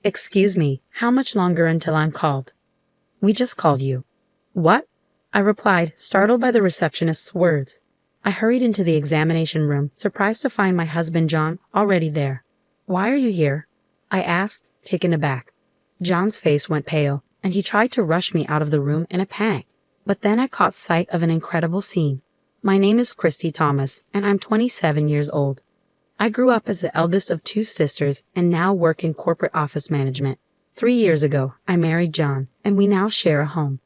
Excuse me, how much longer until I'm called? We just called you. What? I replied, startled by the receptionist's words. I hurried into the examination room, surprised to find my husband John already there. Why are you here? I asked, taken aback. John's face went pale, and he tried to rush me out of the room in a panic. But then I caught sight of an incredible scene. My name is Christy Thomas, and I'm 27 years old. I grew up as the eldest of two sisters and now work in corporate office management. 3 years ago, I married John, and we now share a home.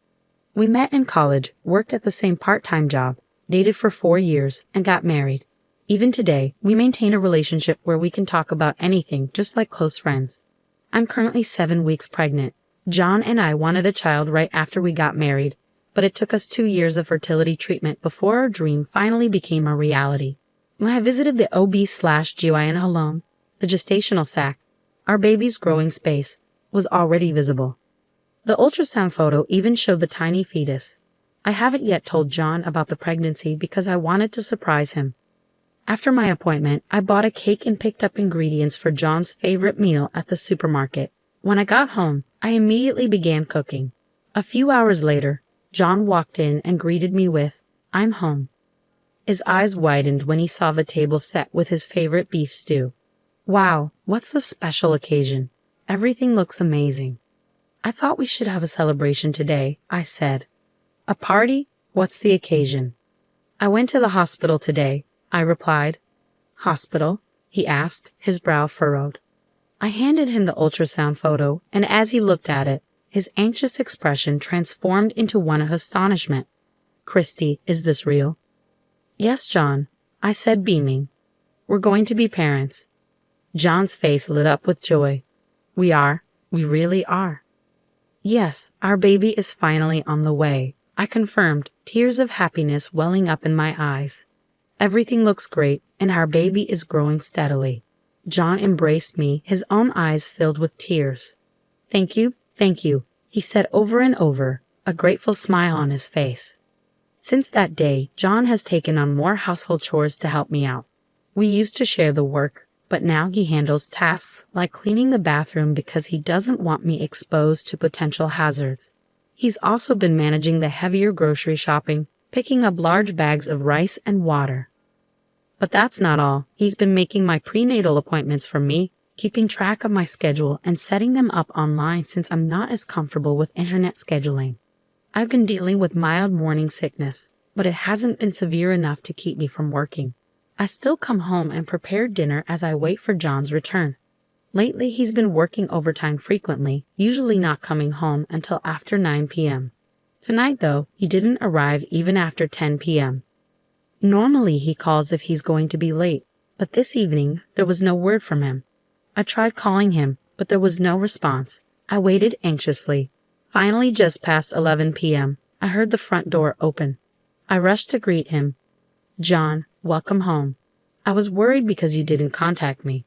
We met in college, worked at the same part-time job, dated for 4 years, and got married. Even today, we maintain a relationship where we can talk about anything just like close friends. I'm currently 7 weeks pregnant. John and I wanted a child right after we got married, but it took us 2 years of fertility treatment before our dream finally became a reality. When I visited the OB-GYN alone, the gestational sac, our baby's growing space, was already visible. The ultrasound photo even showed the tiny fetus. I haven't yet told John about the pregnancy because I wanted to surprise him. After my appointment, I bought a cake and picked up ingredients for John's favorite meal at the supermarket. When I got home, I immediately began cooking. A few hours later, John walked in and greeted me with, "I'm home." His eyes widened when he saw the table set with his favorite beef stew. Wow, what's the special occasion? Everything looks amazing. I thought we should have a celebration today, I said. A party? What's the occasion? I went to the hospital today, I replied. Hospital? He asked, his brow furrowed. I handed him the ultrasound photo, and as he looked at it, his anxious expression transformed into one of astonishment. Christy, is this real? Yes, John, I said, beaming. We're going to be parents. John's face lit up with joy. We are. We really are. Yes, our baby is finally on the way, I confirmed, tears of happiness welling up in my eyes. Everything looks great, and our baby is growing steadily. John embraced me, his own eyes filled with tears. Thank you, he said over and over, a grateful smile on his face. Since that day, John has taken on more household chores to help me out. We used to share the work, but now he handles tasks like cleaning the bathroom because he doesn't want me exposed to potential hazards. He's also been managing the heavier grocery shopping, picking up large bags of rice and water. But that's not all. He's been making my prenatal appointments for me, keeping track of my schedule and setting them up online since I'm not as comfortable with internet scheduling. I've been dealing with mild morning sickness, but it hasn't been severe enough to keep me from working. I still come home and prepare dinner as I wait for John's return. Lately, he's been working overtime frequently, usually not coming home until after 9 p.m. Tonight, though, he didn't arrive even after 10 p.m. Normally, he calls if he's going to be late, but this evening, there was no word from him. I tried calling him, but there was no response. I waited anxiously. Finally, just past 11 p.m., I heard the front door open. I rushed to greet him. John, welcome home. I was worried because you didn't contact me.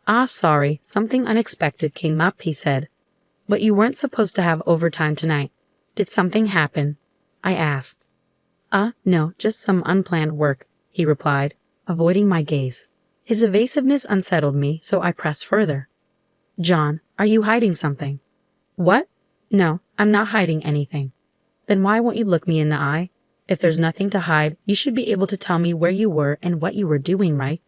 Ah, sorry, something unexpected came up, he said. But you weren't supposed to have overtime tonight. Did something happen? I asked. No, just some unplanned work, he replied, avoiding my gaze. His evasiveness unsettled me, so I pressed further. John, are you hiding something? What? No, I'm not hiding anything. Then why won't you look me in the eye? If there's nothing to hide, you should be able to tell me where you were and what you were doing, right?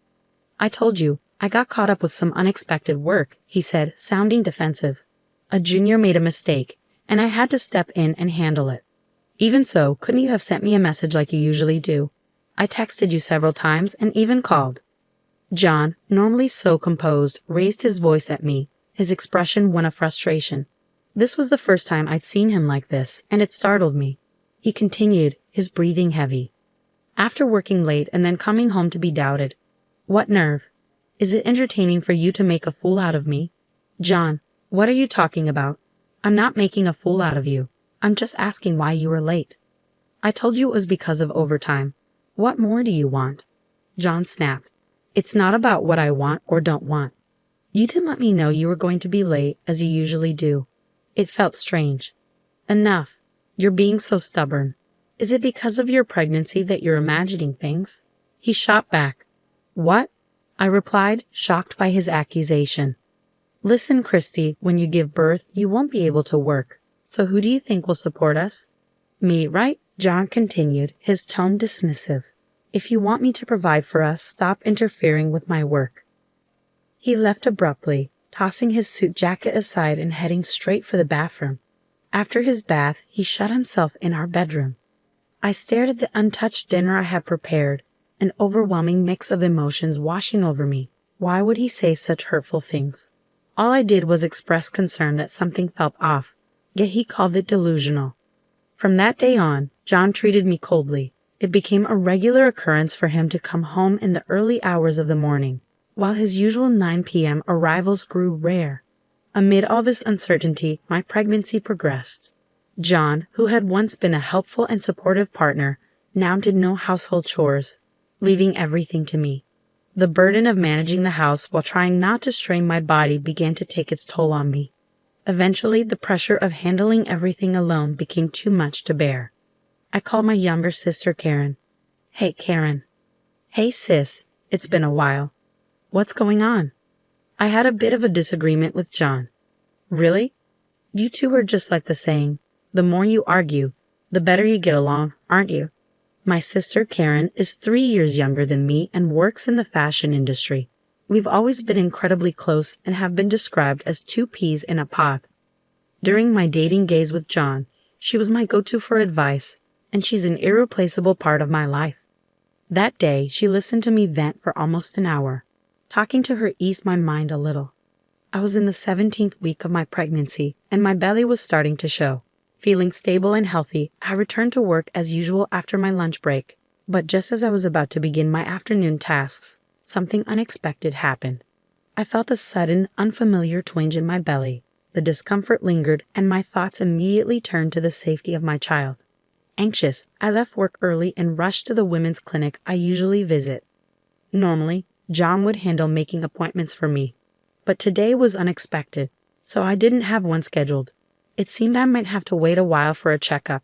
I told you, I got caught up with some unexpected work, he said, sounding defensive. A junior made a mistake, and I had to step in and handle it. Even so, couldn't you have sent me a message like you usually do? I texted you several times and even called. John, normally so composed, raised his voice at me, his expression one of frustration. This was the first time I'd seen him like this, and it startled me. He continued, his breathing heavy. After working late and then coming home to be doubted. What nerve? Is it entertaining for you to make a fool out of me? John, what are you talking about? I'm not making a fool out of you. I'm just asking why you were late. I told you it was because of overtime. What more do you want? John snapped. It's not about what I want or don't want. You didn't let me know you were going to be late, as you usually do. It felt strange. Enough. You're being so stubborn. Is it because of your pregnancy that you're imagining things? He shot back. What? I replied, shocked by his accusation. Listen, Christy, when you give birth, you won't be able to work. So who do you think will support us? Me, right? John continued, his tone dismissive. If you want me to provide for us, stop interfering with my work. He left abruptly, tossing his suit jacket aside and heading straight for the bathroom. After his bath, he shut himself in our bedroom. I stared at the untouched dinner I had prepared, an overwhelming mix of emotions washing over me. Why would he say such hurtful things? All I did was express concern that something felt off, yet he called it delusional. From that day on, John treated me coldly. It became a regular occurrence for him to come home in the early hours of the morning, while his usual 9 p.m. arrivals grew rare. Amid all this uncertainty, my pregnancy progressed. John, who had once been a helpful and supportive partner, now did no household chores, leaving everything to me. The burden of managing the house while trying not to strain my body began to take its toll on me. Eventually, the pressure of handling everything alone became too much to bear. I called my younger sister Karen. Hey, Karen. Hey, sis. It's been a while. What's going on? I had a bit of a disagreement with John. Really? You two are just like the saying, the more you argue, the better you get along, aren't you? My sister Karen is 3 years younger than me and works in the fashion industry. We've always been incredibly close and have been described as two peas in a pod. During my dating days with John, she was my go-to for advice, and she's an irreplaceable part of my life. That day, she listened to me vent for almost an hour. Talking to her eased my mind a little. I was in the 17th week of my pregnancy, and my belly was starting to show. Feeling stable and healthy, I returned to work as usual after my lunch break. But just as I was about to begin my afternoon tasks, something unexpected happened. I felt a sudden, unfamiliar twinge in my belly. The discomfort lingered, and my thoughts immediately turned to the safety of my child. Anxious, I left work early and rushed to the women's clinic I usually visit. Normally, John would handle making appointments for me, but today was unexpected, so I didn't have one scheduled. It seemed I might have to wait a while for a checkup,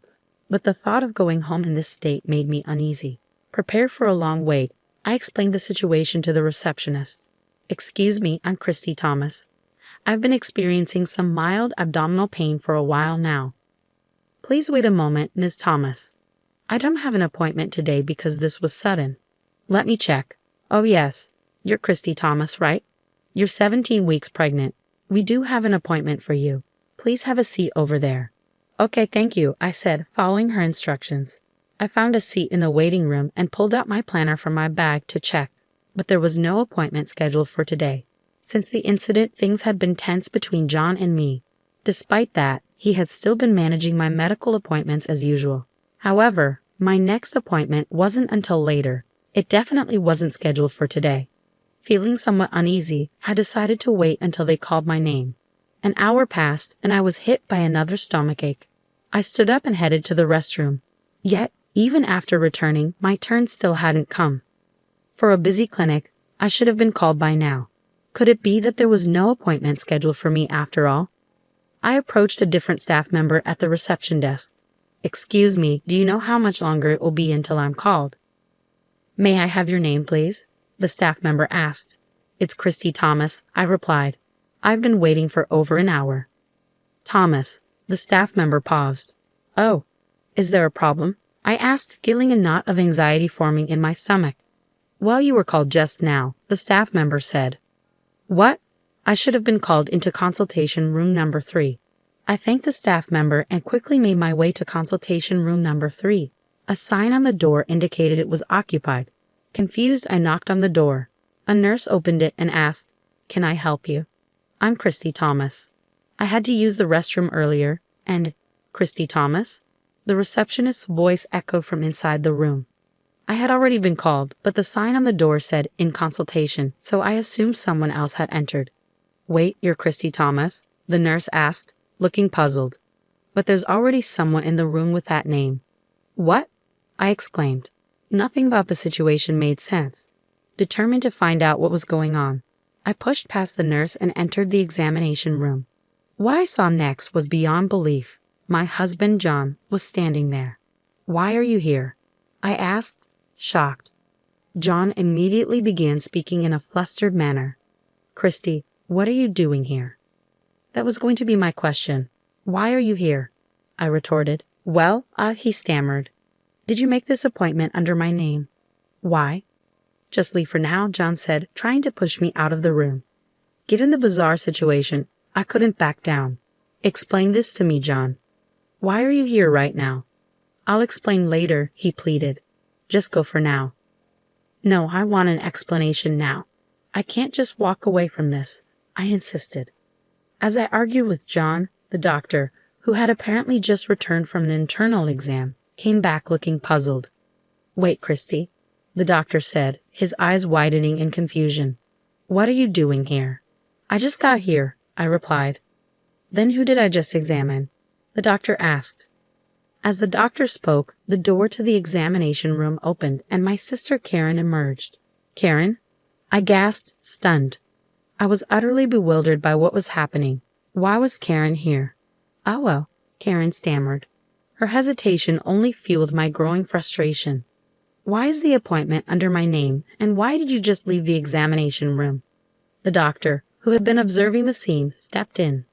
but the thought of going home in this state made me uneasy. Prepared for a long wait, I explained the situation to the receptionist. Excuse me, I'm Christy Thomas. I've been experiencing some mild abdominal pain for a while now. Please wait a moment, Ms. Thomas. I don't have an appointment today because this was sudden. Let me check. Oh yes, you're Christy Thomas, right? You're 17 weeks pregnant. We do have an appointment for you. Please have a seat over there. Okay, thank you, I said, following her instructions. I found a seat in the waiting room and pulled out my planner from my bag to check, but there was no appointment scheduled for today. Since the incident, things had been tense between John and me. Despite that, he had still been managing my medical appointments as usual. However, my next appointment wasn't until later. It definitely wasn't scheduled for today. Feeling somewhat uneasy, I decided to wait until they called my name. An hour passed, and I was hit by another stomachache. I stood up and headed to the restroom. Yet, even after returning, my turn still hadn't come. For a busy clinic, I should have been called by now. Could it be that there was no appointment scheduled for me after all? I approached a different staff member at the reception desk. Excuse me, do you know how much longer it will be until I'm called? May I have your name, please? The staff member asked. It's Christy Thomas, I replied. I've been waiting for over an hour. Thomas. The staff member paused. Oh, is there a problem? I asked, feeling a knot of anxiety forming in my stomach. Well, you were called just now, the staff member said. What? I should have been called into consultation room number 3. I thanked the staff member and quickly made my way to consultation room number 3. A sign on the door indicated it was occupied. Confused, I knocked on the door. A nurse opened it and asked, Can I help you? I'm Christy Thomas. I had to use the restroom earlier, and Christy Thomas? The receptionist's voice echoed from inside the room. I had already been called, but the sign on the door said, in consultation, so I assumed someone else had entered. Wait, you're Christy Thomas? The nurse asked, looking puzzled. But there's already someone in the room with that name. What? I exclaimed. Nothing about the situation made sense. Determined to find out what was going on, I pushed past the nurse and entered the examination room. What I saw next was beyond belief. My husband, John, was standing there. Why are you here? I asked, shocked. John immediately began speaking in a flustered manner. Christy, What are you doing here? That was going to be my question. Why are you here? I retorted. Well, he stammered. Did you make this appointment under my name? Why? Just leave for now, John said, trying to push me out of the room. Given the bizarre situation, I couldn't back down. Explain this to me, John. Why are you here right now? I'll explain later, he pleaded. Just go for now. No, I want an explanation now. I can't just walk away from this, I insisted. As I argued with John, the doctor, who had apparently just returned from an internal exam, came back looking puzzled. Wait, Christy, the doctor said, his eyes widening in confusion. What are you doing here? I just got here, I replied. Then who did I just examine? The doctor asked. As the doctor spoke, the door to the examination room opened and my sister Karen emerged. Karen? I gasped, stunned. I was utterly bewildered by what was happening. Why was Karen here? Oh well, Karen stammered. Her hesitation only fueled my growing frustration. Why is the appointment under my name, and why did you just leave the examination room? The doctor, who had been observing the scene, stepped in.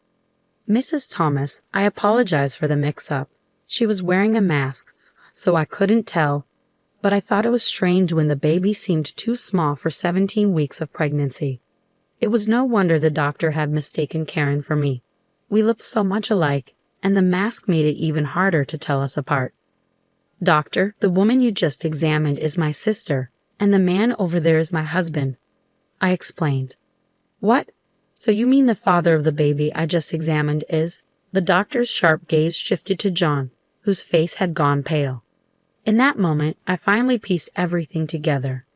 Mrs. Thomas, I apologize for the mix-up. She was wearing a mask, so I couldn't tell, but I thought it was strange when the baby seemed too small for 17 weeks of pregnancy. It was no wonder the doctor had mistaken Karen for me. We looked so much alike, and the mask made it even harder to tell us apart. Doctor, the woman you just examined is my sister, and the man over there is my husband, I explained. What? So you mean the father of the baby I just examined is? The doctor's sharp gaze shifted to John, whose face had gone pale. In that moment, I finally pieced everything together.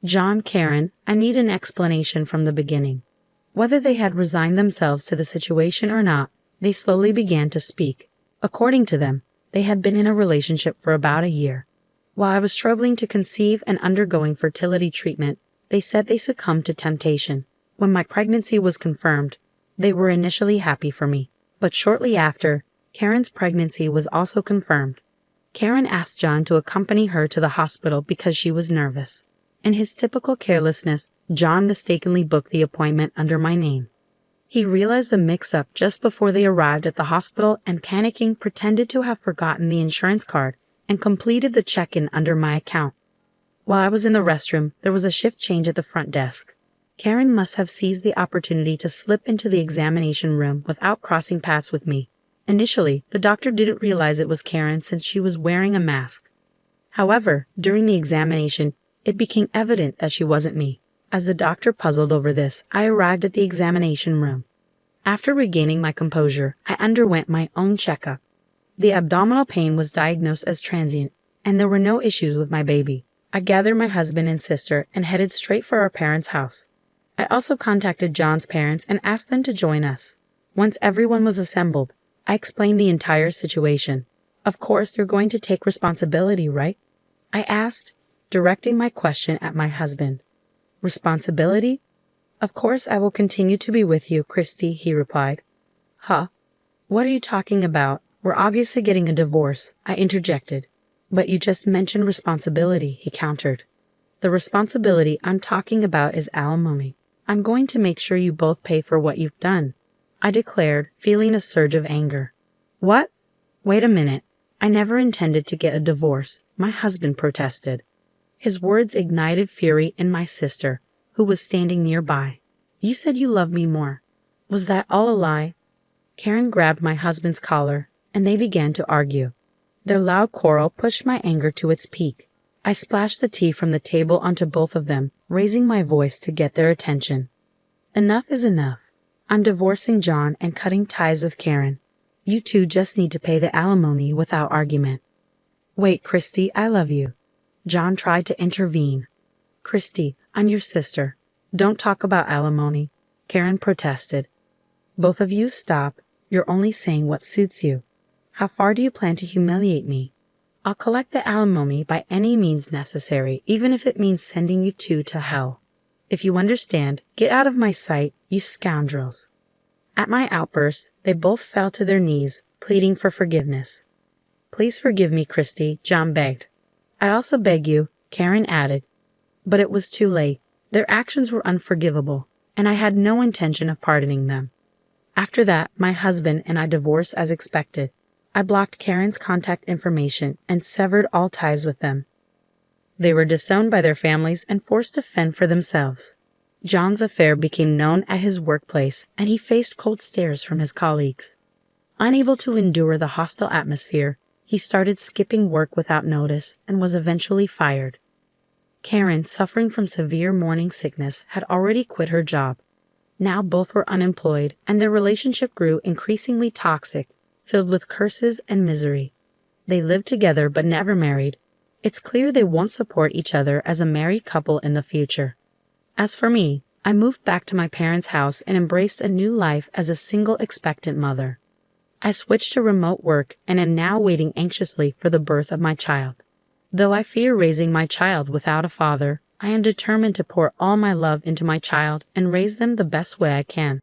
John, Karen, I need an explanation from the beginning. Whether they had resigned themselves to the situation or not, they slowly began to speak. According to them, they had been in a relationship for about a year. While I was struggling to conceive and undergoing fertility treatment, they said they succumbed to temptation. When my pregnancy was confirmed, they were initially happy for me. But shortly after, Karen's pregnancy was also confirmed. Karen asked John to accompany her to the hospital because she was nervous. In his typical carelessness, John mistakenly booked the appointment under my name. He realized the mix-up just before they arrived at the hospital and, panicking, pretended to have forgotten the insurance card and completed the check-in under my account. While I was in the restroom, there was a shift change at the front desk. Karen must have seized the opportunity to slip into the examination room without crossing paths with me. Initially, the doctor didn't realize it was Karen since she was wearing a mask. However, during the examination, it became evident that she wasn't me. As the doctor puzzled over this, I arrived at the examination room. After regaining my composure, I underwent my own checkup. The abdominal pain was diagnosed as transient, and there were no issues with my baby. I gathered my husband and sister and headed straight for our parents' house. I also contacted John's parents and asked them to join us. Once everyone was assembled, I explained the entire situation. Of course, you're going to take responsibility, right? I asked, directing my question at my husband. Responsibility? Of course I will continue to be with you, Christy, he replied. Huh? What are you talking about? We're obviously getting a divorce, I interjected. But you just mentioned responsibility, he countered. The responsibility I'm talking about is alimony. I'm going to make sure you both pay for what you've done, I declared, feeling a surge of anger. What? Wait a minute. I never intended to get a divorce, my husband protested. His words ignited fury in my sister, who was standing nearby. You said you loved me more. Was that all a lie? Karen grabbed my husband's collar, and they began to argue. Their loud quarrel pushed my anger to its peak. I splashed the tea from the table onto both of them, raising my voice to get their attention. Enough is enough. I'm divorcing John and cutting ties with Karen. You two just need to pay the alimony without argument. Wait, Christy, I love you. John tried to intervene. Christy, I'm your sister. Don't talk about alimony, Karen protested. Both of you stop. You're only saying what suits you. How far do you plan to humiliate me? I'll collect the alimony by any means necessary, even if it means sending you two to hell. If you understand, get out of my sight, you scoundrels. At my outburst, they both fell to their knees, pleading for forgiveness. Please forgive me, Christy, John begged. I also beg you, Karen added. But it was too late. Their actions were unforgivable. and I had no intention of pardoning them. After that, my husband and I divorced as expected. I blocked Karen's contact information and severed all ties with them. They were disowned by their families and forced to fend for themselves. John's affair became known at his workplace, and he faced cold stares from his colleagues. Unable to endure the hostile atmosphere, he started skipping work without notice and was eventually fired. Karen, suffering from severe morning sickness, had already quit her job. Now both were unemployed, and their relationship grew increasingly toxic, filled with curses and misery. They lived together but never married. It's clear they won't support each other as a married couple in the future. As for me, I moved back to my parents' house and embraced a new life as a single expectant mother. I switched to remote work and am now waiting anxiously for the birth of my child. Though I fear raising my child without a father, I am determined to pour all my love into my child and raise them the best way I can.